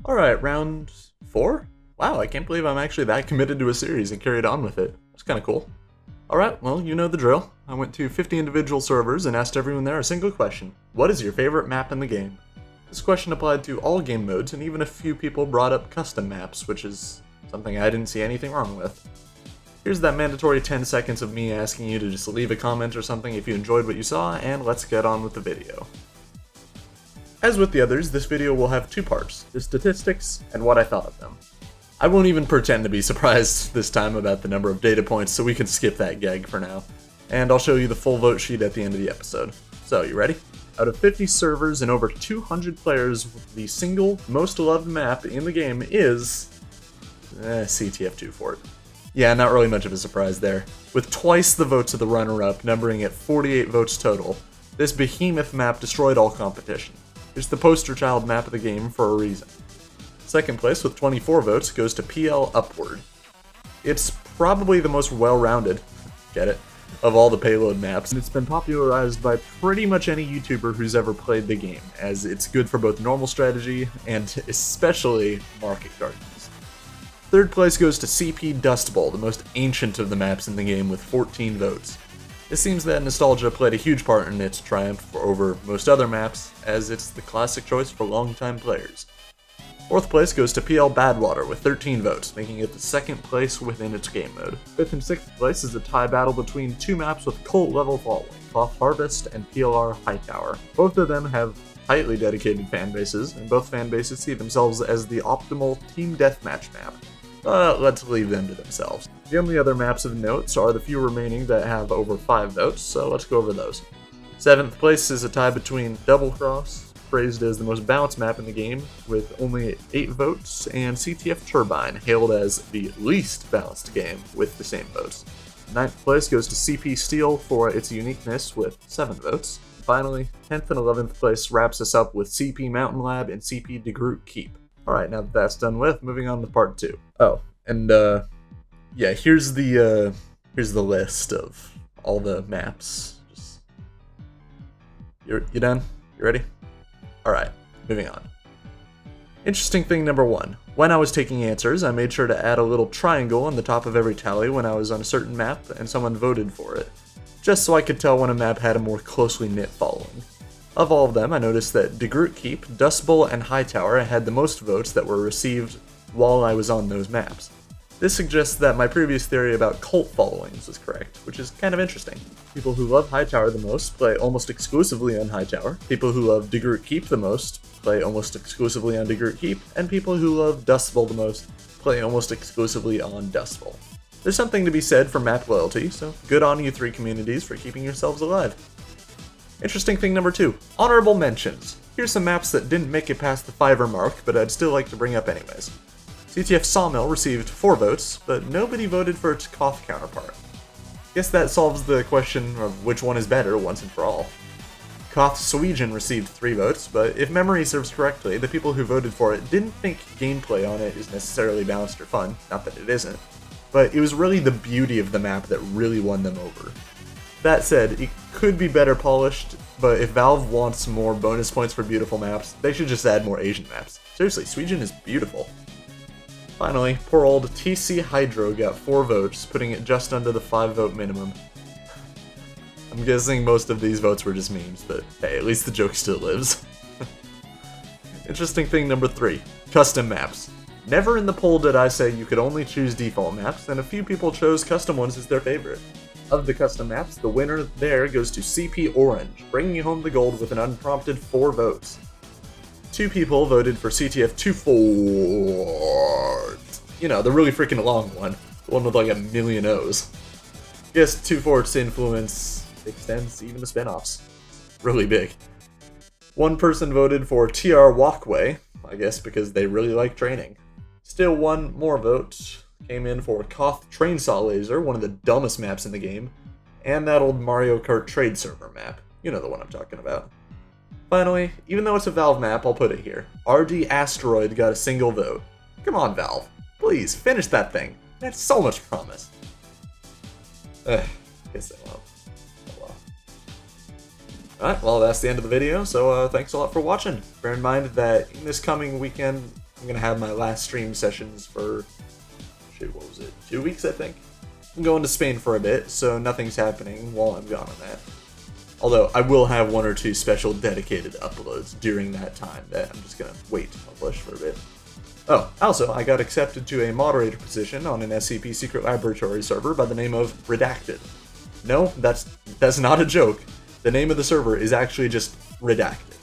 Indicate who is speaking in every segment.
Speaker 1: Alright, round 4? Wow, I can't believe I'm actually that committed to a series and carried on with it. That's kinda cool. Alright, well, you know the drill. I went to 50 individual servers and asked everyone there a single question. What is your favorite map in the game? This question applied to all game modes, and even a few people brought up custom maps, which is something I didn't see anything wrong with. Here's that mandatory 10 seconds of me asking you to just leave a comment or something if you enjoyed what you saw, and let's get on with the video. As with the others, this video will have two parts, the statistics and what I thought of them. I won't even pretend to be surprised this time about the number of data points, so we can skip that gag for now. And I'll show you the full vote sheet at the end of the episode. So, you ready? Out of 50 servers and over 200 players, the single most loved map in the game is CTF2 Fort. Yeah, not really much of a surprise there. With twice the votes of the runner-up, numbering at 48 votes total, this behemoth map destroyed all competition. It's the poster child map of the game for a reason. Second place with 24 votes goes to PL Upward. It's probably the most well-rounded, get it, of all the payload maps, and it's been popularized by pretty much any YouTuber who's ever played the game, as it's good for both normal strategy and especially market gardens. Third place goes to CP Dust Bowl, the most ancient of the maps in the game with 14 votes. It seems that nostalgia played a huge part in its triumph over most other maps, as it's the classic choice for longtime players. Fourth place goes to PL Badwater with 13 votes, making it the second place within its game mode. Fifth and sixth place is a tie battle between two maps with cult level following, Cloth Harvest and PLR Hightower. Both of them have tightly dedicated fan bases, and both fan bases see themselves as the optimal team deathmatch map. But let's leave them to themselves. The only other maps of note are the few remaining that have over 5 votes, so let's go over those. Seventh place is a tie between Double Cross, praised as the most balanced map in the game, with only 8 votes, and CTF Turbine, hailed as the least balanced game, with the same votes. Ninth place goes to CP Steel for its uniqueness, with 7 votes. Finally, 10th and 11th place wraps us up with CP Mountain Lab and CP DeGroot Keep. Alright, now that that's done with, moving on to part 2. Oh, and yeah, here's the list of all the maps. You done? You ready? Alright, moving on. Interesting thing number 1. When I was taking answers, I made sure to add a little triangle on the top of every tally when I was on a certain map and someone voted for it, just so I could tell when a map had a more closely knit following. Of all of them, I noticed that DeGroot Keep, Dust Bowl, and Hightower had the most votes that were received while I was on those maps. This suggests that my previous theory about cult followings was correct, which is kind of interesting. People who love Hightower the most play almost exclusively on Hightower, people who love DeGroot Keep the most play almost exclusively on DeGroot Keep, and people who love Dust Bowl the most play almost exclusively on Dust Bowl. There's something to be said for map loyalty, so good on you 3 communities for keeping yourselves alive. Interesting thing number 2, honorable mentions. Here's some maps that didn't make it past the 5er mark, but I'd still like to bring up anyways. CTF Sawmill received 4 votes, but nobody voted for its Koth counterpart. Guess that solves the question of which one is better once and for all. Koth Sweejan received 3 votes, but if memory serves correctly, the people who voted for it didn't think gameplay on it is necessarily balanced or fun, not that it isn't, but it was really the beauty of the map that really won them over. That said, it could be better polished, but if Valve wants more bonus points for beautiful maps, they should just add more Asian maps. Seriously, Sweejan is beautiful. Finally, poor old TC Hydro got 4 votes, putting it just under the 5 vote minimum. I'm guessing most of these votes were just memes, but hey, at least the joke still lives. Interesting thing number 3, custom maps. Never in the poll did I say you could only choose default maps, and a few people chose custom ones as their favorite. Of the custom maps, the winner there goes to CP Orange, bringing home the gold with an unprompted 4 votes. 2 people voted for CTF 2 Fort. You know, the really freaking long one. The one with like a million O's. Guess 2 Fort's influence extends even to spin-offs. Really big. 1 person voted for TR Walkway, I guess because they really like training. Still 1 more vote came in for Koth Trainsaw Laser, one of the dumbest maps in the game, and that old Mario Kart trade server map. You know the one I'm talking about. Finally, even though it's a Valve map, I'll put it here. RD Asteroid got a single vote. Come on, Valve. Please, finish that thing. That's so much promise. Guess they won't. Oh well. Alright, well that's the end of the video, so thanks a lot for watching. Bear in mind that in this coming weekend, I'm gonna have my last stream sessions for, shoot, what was it, 2 weeks, I think? I'm going to Spain for a bit, so nothing's happening while I'm gone on that. Although, I will have 1 or 2 special dedicated uploads during that time that I'm just gonna wait to publish for a bit. Oh, also, I got accepted to a moderator position on an SCP Secret Laboratory server by the name of Redacted. No, that's not a joke. The name of the server is actually just Redacted.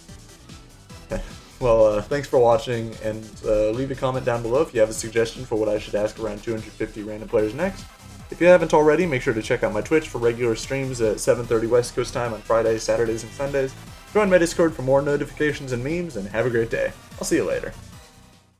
Speaker 1: Well, thanks for watching, and leave a comment down below if you have a suggestion for what I should ask around 250 random players next. If you haven't already, make sure to check out my Twitch for regular streams at 7:30 West Coast time on Fridays, Saturdays, and Sundays. Join my Discord for more notifications and memes, and have a great day. I'll see you later.